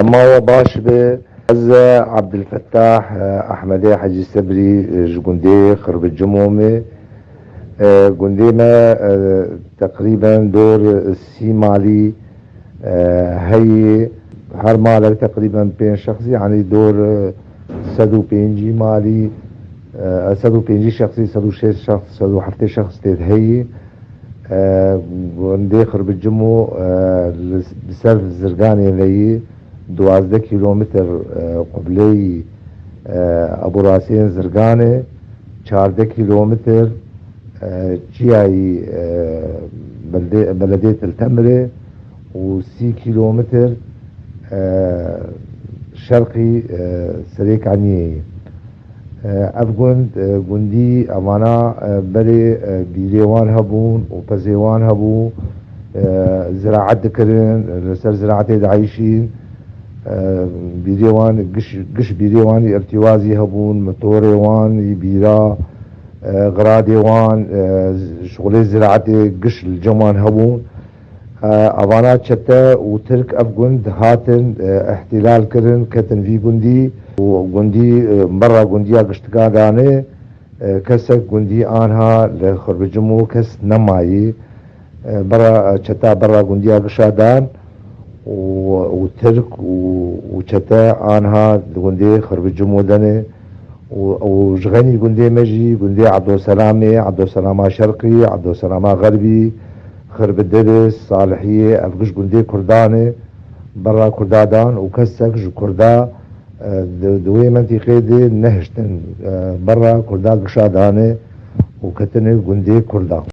ما هو باش به غزة عبد الفتاح أحمدي حجي سبري جندي خرب الجمومة جندي ما تقريبا دور السي مالي هي هر مالك تقريبا بين شخصي يعني دور سدو بينجي مالي سدو بينجي شخصي سدو شيش شخص سدو حفتي شخص تيد هي جندي خرب الجمو بسبب الزرقاني اللي 12 كيلومتر قبلي ابو راسين زرقانه 14 كيلومتر جياي بلدية التمرة و6 كيلومتر شرقي سريك عنيه افغند جندي امانا بري بيريوان هبون وبزيوان هبو زراعة دكرن لسر زراعة عايشين بيريوان قش بيريوان ارتوازي هبون مطوريوان بيرا غراديوان شغلي زراعتي قش الجمان هبون افانات شتا وترك افغند هاتن احتلال كرن كتن في جندي وجندي برا جنديا قشتقا داني كسك جندي انها لخرب جمو كس نماي برا شتا برا جنديا قشادان وترك وشتا انها جندي خرب الجمو دني وجغني جندي مجي جندي عبد السلام شرقي عبد السلام غربي خرب الدرس صالحيه افقش جندي كرداني برا كردادان وكسك جو كردا دوي منطقه دي نهشتن برا كردا قشاداني وكتني جندي كردا